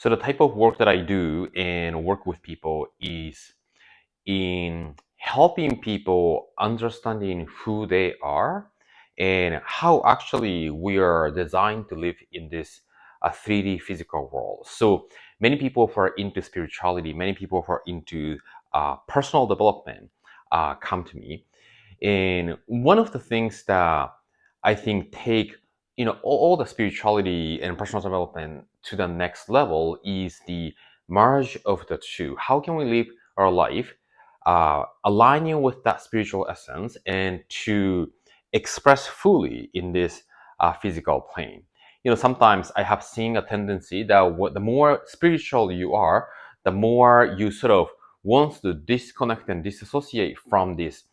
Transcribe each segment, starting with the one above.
So the type of work that I do and work with people is in helping people understanding who they are and how actually we are designed to live in this 3D physical world. So many people who are into spirituality, many people who are into personal development come to me. And one of the things that I think take all the spirituality and personal development to the next level is the merge of the two. How can we live our life aligning with that spiritual essence and to express fully in this physical plane? Sometimes I have seen a tendency that the more spiritual you are, the more you sort of want to disconnect and disassociate from this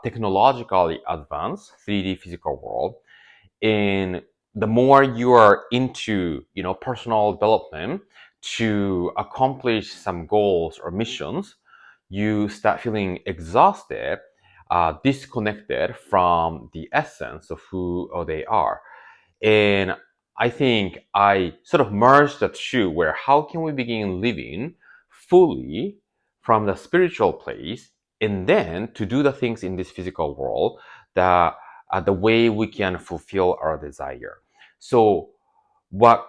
technologically advanced 3D physical world. And the more you are into personal development to accomplish some goals or missions, you start feeling exhausted, disconnected from the essence of who they are. And I think I sort of merged the two, where how can we begin living fully from the spiritual place and then to do the things in this physical world that the way we can fulfill our desire. So what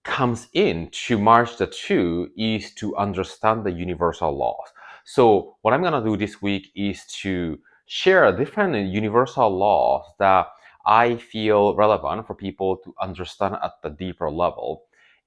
comes in to merge the two is to understand the universal laws. So what I'm going to do this week is to share different universal laws that I feel relevant for people to understand at the deeper level.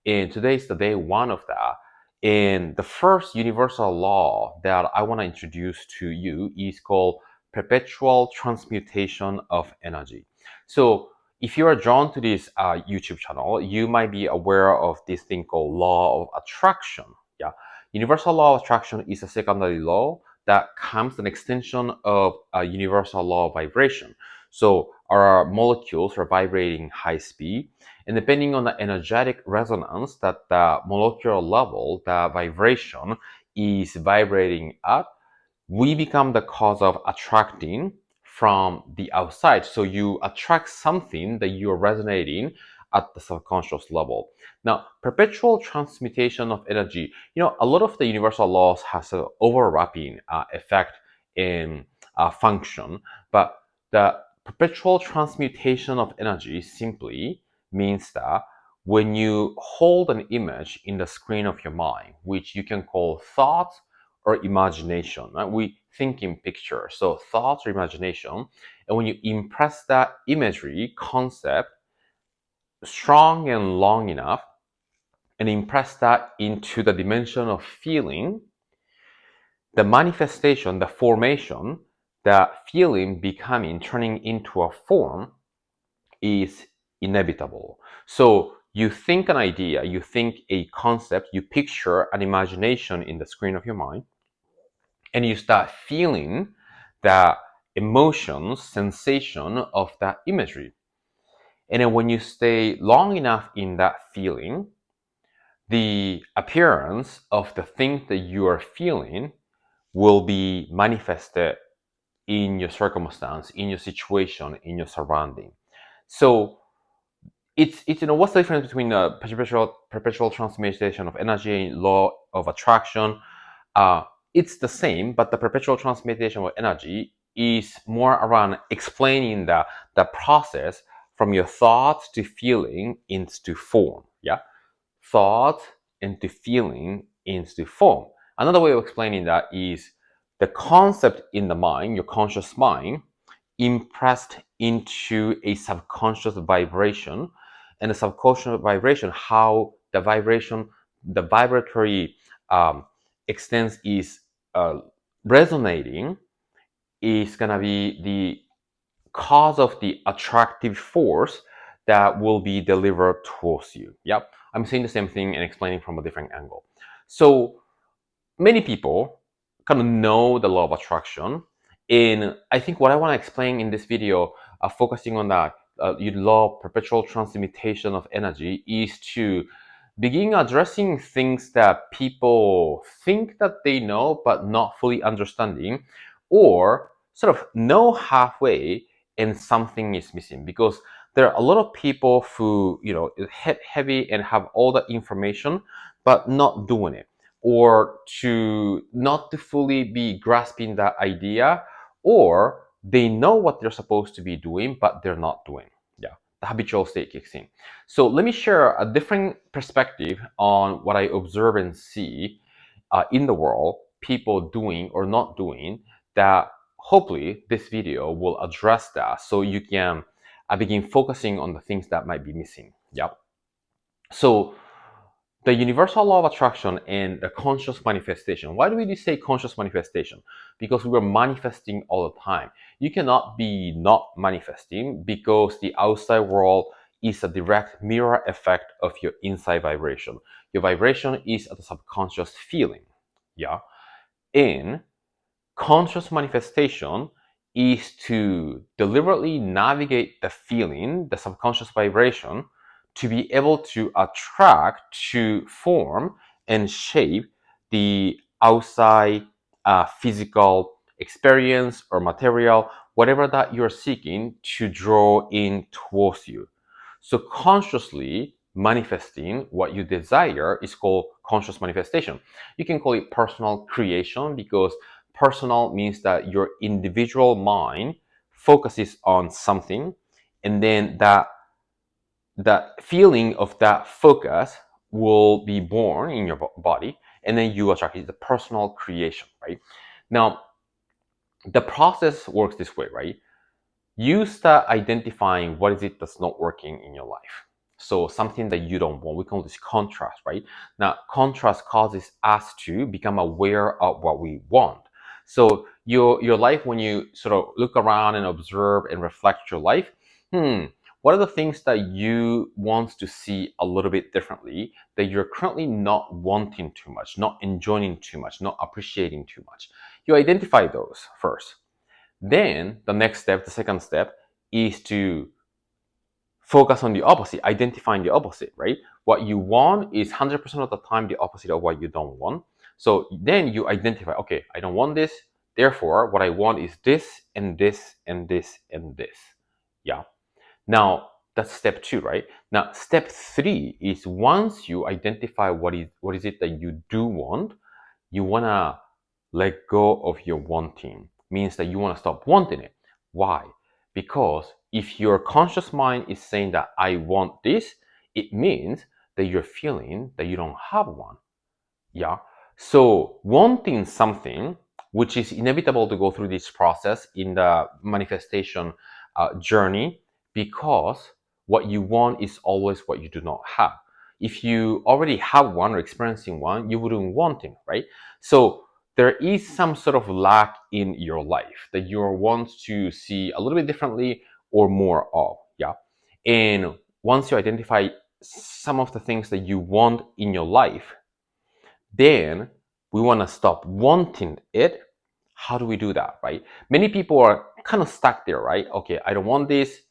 And today is the day one of that. And the first universal law that I want to introduce to you is called perpetual transmutation of energy. So if you are drawn to this YouTube channel, you might be aware of this thing called law of attraction. Yeah, universal law of attraction is a secondary law that comes an extension of a universal law of vibration. So our molecules are vibrating high speed, and depending on the energetic resonance that the molecular level, the vibration is vibrating at, we become the cause of attracting from the outside. So you attract something that you're resonating at the subconscious level. Now, perpetual transmutation of energy, a lot of the universal laws has an overlapping effect in function, but the perpetual transmutation of energy simply means that when you hold an image in the screen of your mind, which you can call thoughts or imagination, right? We think in pictures, so thoughts or imagination, and when you impress that imagery concept strong and long enough and impress that into the dimension of feeling, the manifestation, the formation, the feeling becoming, turning into a form is inevitable. So you think an idea, you think a concept, you picture an imagination in the screen of your mind, and you start feeling the emotions, sensation of that imagery. And then when you stay long enough in that feeling, the appearance of the thing that you are feeling will be manifested in your circumstance, in your situation, in your surrounding. So it's what's the difference between the perpetual transmutation of energy and law of attraction? Uh, it's the same, but the perpetual transmutation of energy is more around explaining the process from your thoughts to feeling into form. Yeah, thought into feeling into form. Another way of explaining that is the concept in the mind, your conscious mind, impressed into a subconscious vibration, and the subconscious vibration, how the vibration, the vibratory extents is resonating, is gonna be the cause of the attractive force that will be delivered towards you. Yep, I'm saying the same thing and explaining from a different angle. So many people kind of know the law of attraction, and I think what I want to explain in this video, focusing on that law of perpetual transmutation of energy, is to begin addressing things that people think that they know but not fully understanding, or sort of know halfway and something is missing. Because There are a lot of people who, head heavy and have all the information, but not doing it, or to not to fully be grasping that idea, or they know what they're supposed to be doing, but they're not doing. Yeah, the habitual state kicks in. So let me share a different perspective on what I observe and see in the world, people doing or not doing, that hopefully this video will address that so you can begin focusing on the things that might be missing. Yep. So the universal law of attraction and the conscious manifestation. Why do we say conscious manifestation? Because we are manifesting all the time. You cannot be not manifesting, because the outside world is a direct mirror effect of your inside vibration. Your vibration is a subconscious feeling. Yeah. And conscious manifestation is to deliberately navigate the feeling, the subconscious vibration, to be able to attract, to form and shape the outside physical experience or material, whatever that you're seeking to draw in towards you. So consciously manifesting what you desire is called conscious manifestation. You can call it personal creation, because personal means that your individual mind focuses on something, and then that feeling of that focus will be born in your body, and then you attract it. It's a personal creation, right? Now, the process works this way, right? You start identifying what is it that's not working in your life. So something that you don't want, we call this contrast, right? Now, contrast causes us to become aware of what we want. So your life, when you sort of look around and observe and reflect your life, what are the things that you want to see a little bit differently, that you're currently not wanting too much, not enjoying too much, not appreciating too much? You identify those first. Then the next step, the second step, is to focus on the opposite, identifying the opposite, right? What you want is 100% of the time the opposite of what you don't want. So then you identify, okay, I don't want this. Therefore, what I want is this and this and this and this. Yeah. Now, that's step 2, right? Now, step 3 is, once you identify what is it that you do want, you want to let go of your wanting. Means that you want to stop wanting it. Why? Because if your conscious mind is saying that I want this, it means that you're feeling that you don't have one. Yeah. So wanting something, which is inevitable to go through this process in the manifestation journey, because what you want is always what you do not have. If you already have one or experiencing one, you wouldn't want it, right? So there is some sort of lack in your life that you want to see a little bit differently or more of. Yeah. And once you identify some of the things that you want in your life, then we want to stop wanting it. How do we do that, right? Many people are kind of stuck there, right? Okay, I don't want this.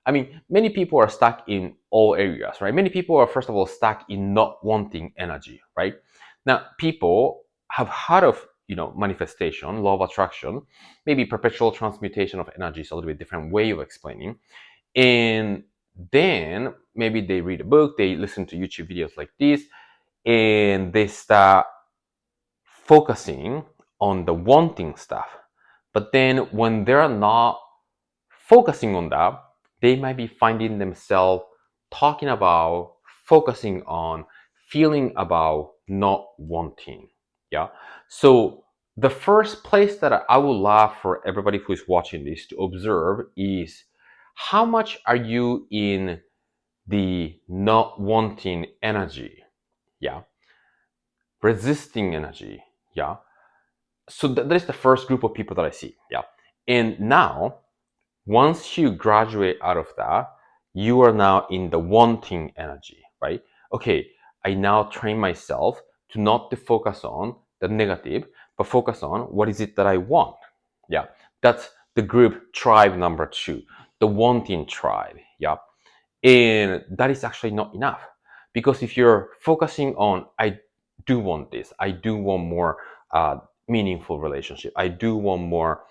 I mean, many people are stuck in all areas, right? Many people are, first of all, stuck in not wanting energy, right? Now, people have heard of, manifestation, law of attraction, maybe perpetual transmutation of energy is a little bit different way of explaining. And then maybe they read a book, they listen to YouTube videos like this, and they start focusing on the wanting stuff. But then when they're not focusing on that, they might be finding themselves talking about, focusing on, feeling about not wanting. Yeah. So the first place that I would love for everybody who is watching this to observe is, how much are you in the not wanting energy? Yeah. Resisting energy. Yeah. So that is the first group of people that I see. Yeah. And now, once you graduate out of that, you are now in the wanting energy, right? Okay, I now train myself to not to focus on the negative, but focus on what is it that I want. Yeah. That's the group tribe number 2, the wanting tribe. Yeah. And that is actually not enough, because if you're focusing on, I do want this, I do want more meaningful relationship, I do want more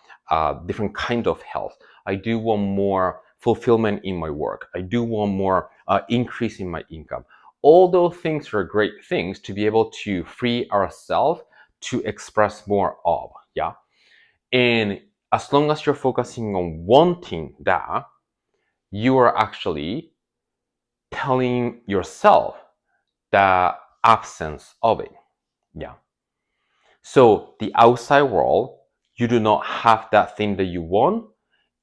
different kind of health, I do want more fulfillment in my work. I do want more increase in my income. All those things are great things to be able to free ourselves to express more of. Yeah. And as long as you're focusing on wanting that, you are actually telling yourself the absence of it. Yeah. So the outside world, you do not have that thing that you want,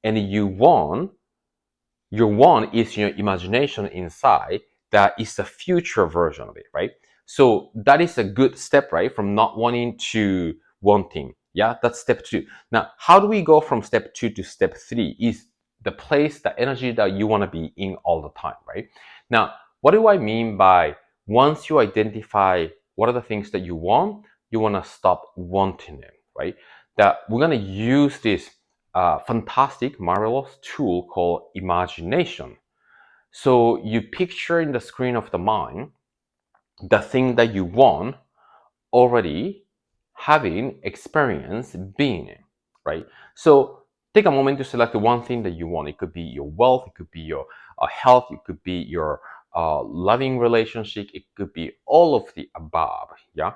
and your want is your imagination inside that is the future version of it, right? So that is a good step, right? From not wanting to wanting. Yeah, that's step 2. Now, how do we go from step 2 to step 3 is the place, the energy that you want to be in all the time, right? Now, what do I mean by once you identify what are the things that you want to stop wanting them, right? That we're going to use this fantastic, marvelous tool called imagination. So you picture in the screen of the mind the thing that you want already having experience being in, right? So take a moment to select the one thing that you want. It could be your wealth, it could be your health, it could be your loving relationship, it could be all of the above, yeah?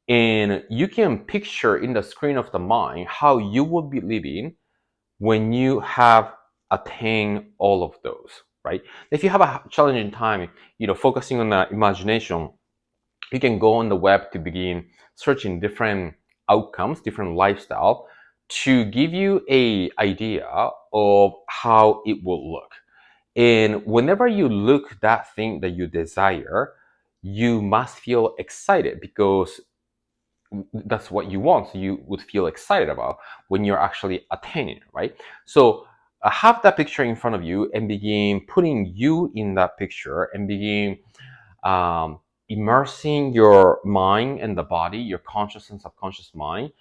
And you can picture in the screen of the mind how you would be living when you have attained all of those, right? If you have a challenging time, focusing on the imagination, you can go on the web to begin searching different outcomes, different lifestyle to give you a idea of how it will look. And whenever you look that thing that you desire, you must feel excited because that's what you want. So you would feel excited about when you're actually attaining, right? So have that picture in front of you and begin putting you in that picture and begin um, immersing your mind and the body, your conscious and subconscious mind,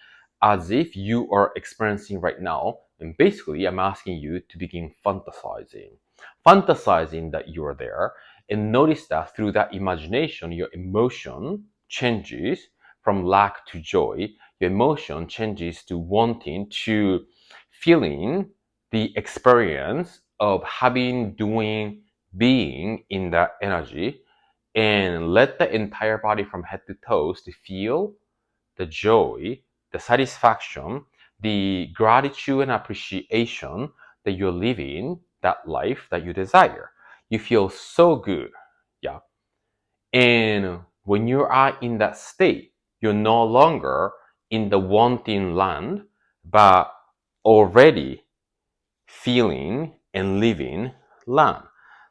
as if you are experiencing right now. And basically, I'm asking you to begin fantasizing that you are there, and notice that through that imagination, your emotion changes from lack to joy. Your emotion changes to wanting, to feeling the experience of having, doing, being in that energy, and let the entire body from head to toes to feel the joy, the satisfaction, the gratitude and appreciation that you're living that life that you desire. You feel so good. Yeah. And when you are in that state, you're no longer in the wanting land, but already feeling and living land.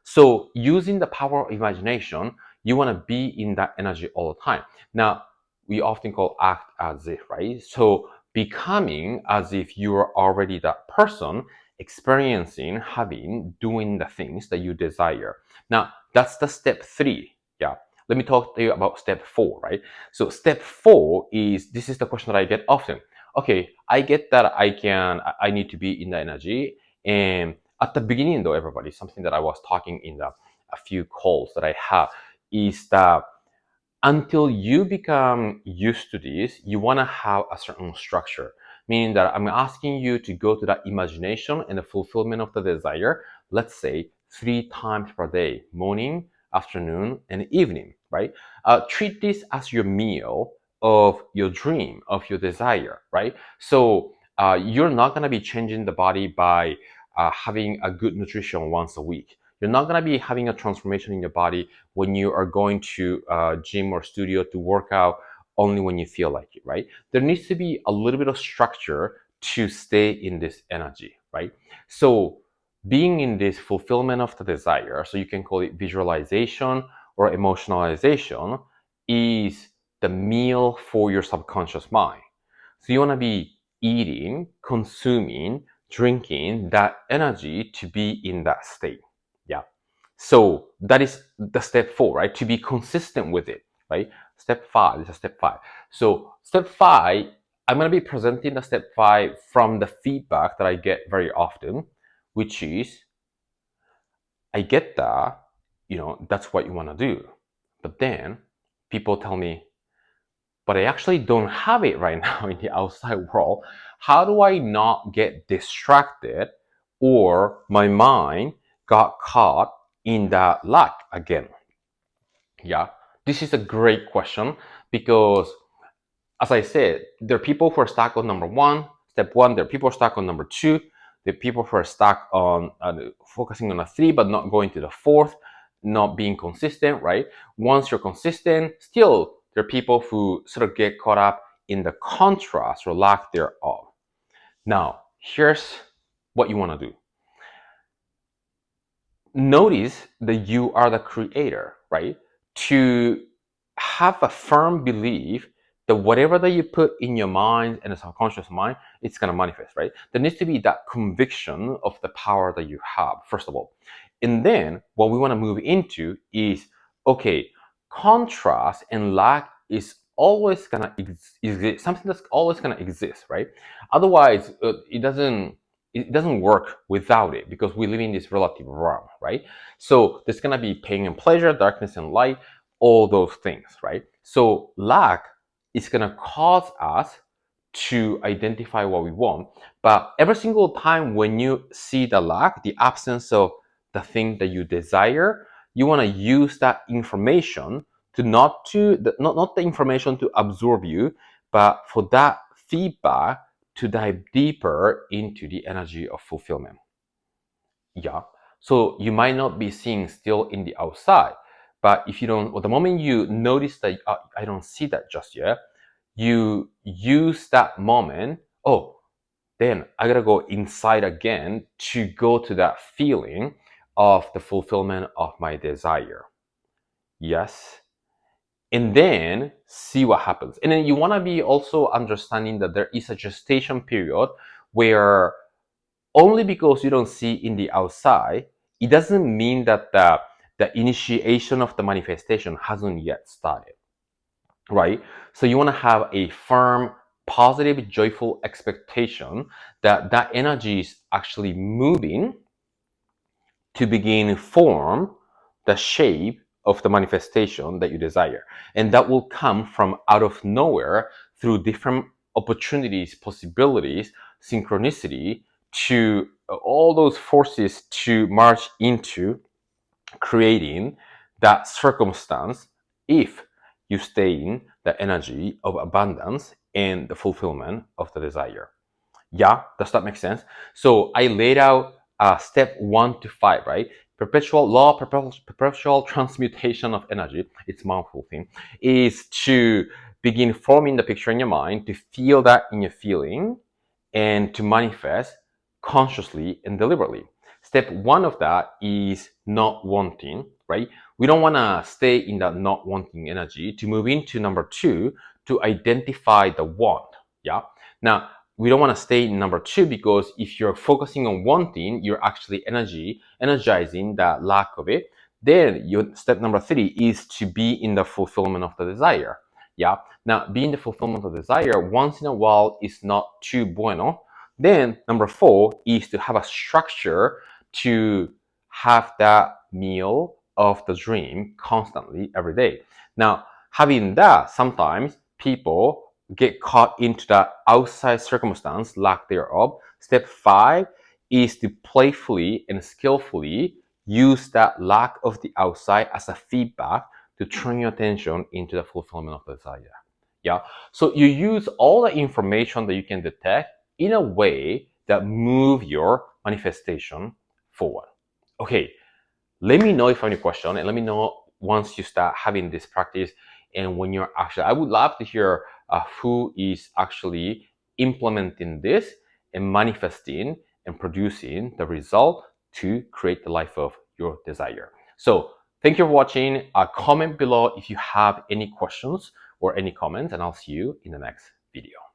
So using the power of imagination, you want to be in that energy all the time. Now, we often call act as if, right? So becoming as if you are already that person, experiencing, having, doing the things that you desire. Now, that's the step 3. Yeah. Let me talk to you about step 4, right? So step 4 is, this is the question that I get often. Okay, I get that I need to be in the energy. And at the beginning, though, everybody, something that I was talking in a few calls that I have is that until you become used to this, you want to have a certain structure. Meaning that I'm asking you to go to that imagination and the fulfillment of the desire, let's say 3 times per day, morning, afternoon, and evening, right? Treat this as your meal of your dream, of your desire, right? So you're not going to be changing the body by having a good nutrition once a week. You're not going to be having a transformation in your body when you are going to gym or studio to work out only when you feel like it, right? There needs to be a little bit of structure to stay in this energy, right? So being in this fulfillment of the desire, so you can call it visualization or emotionalization, is the meal for your subconscious mind. So you want to be eating, consuming, drinking that energy to be in that state. Yeah. So that is the step 4, right? To be consistent with it, right? Step 5 is a step 5. So step 5, I'm going to be presenting the step 5 from the feedback that I get very often, which is, I get that, that's what you want to do. But then people tell me, but I actually don't have it right now in the outside world. How do I not get distracted or my mind got caught in that lack again? Yeah, this is a great question because, as I said, there are people who are stuck on number one, step one. There are people stuck on number two. There are people who are stuck on focusing on a three, but not going to the fourth, not being consistent, right? Once you're consistent, still, there are people who sort of get caught up in the contrast or lack thereof. Now, here's what you want to do. Notice that you are the creator, right? To have a firm belief that whatever that you put in your mind and the subconscious mind, it's going to manifest, right? There needs to be that conviction of the power that you have, first of all. And then what we want to move into is, okay, contrast and lack is always going to exist, something that's always going to exist, right? Otherwise, it doesn't work without it because we live in this relative realm, right? So there's gonna be pain and pleasure, darkness and light, all those things, right? So lack is gonna cause us to identify what we want. But every single time when you see the lack, the absence of the thing that you desire, you want to use that information to not the information to absorb you, but for that feedback to dive deeper into the energy of fulfillment. Yeah. So you might not be seeing still in the outside, but if you don't, or the moment you notice that I don't see that just yet, you use that moment. Oh, then I gotta go inside again to go to that feeling of the fulfillment of my desire. Yes. And then see what happens. And then you want to be also understanding that there is a gestation period where only because you don't see in the outside, it doesn't mean that the initiation of the manifestation hasn't yet started, right? So you want to have a firm, positive, joyful expectation that that energy is actually moving to begin form the shape of the manifestation that you desire. And that will come from out of nowhere through different opportunities, possibilities, synchronicity, to all those forces to march into creating that circumstance if you stay in the energy of abundance and the fulfillment of the desire. Yeah, does that make sense? So I laid out step 1 to 5, right? Perpetual law, perpetual transmutation of energy. It's a mouthful thing. Is to begin forming the picture in your mind, to feel that in your feeling, and to manifest consciously and deliberately. Step 1 of that is not wanting, right? We don't want to stay in that not wanting energy. To move into number 2, to identify the want. Yeah. Now, we don't want to stay in number 2 because if you're focusing on wanting, you're actually energizing that lack of it. Then your step number 3 is to be in the fulfillment of the desire. Yeah. Now, being the fulfillment of the desire once in a while is not too bueno. Then number 4 is to have a structure to have that meal of the dream constantly every day. Now, having that, sometimes people get caught into that outside circumstance, lack thereof. Step 5 is to playfully and skillfully use that lack of the outside as a feedback to turn your attention into the fulfillment of the desire. Yeah. So you use all the information that you can detect in a way that move your manifestation forward. Okay. Let me know if you have any question, and let me know once you start having this practice and when you're actually, I would love to hear who is actually implementing this and manifesting and producing the result to create the life of your desire. So thank you for watching. Comment below if you have any questions or any comments, and I'll see you in the next video.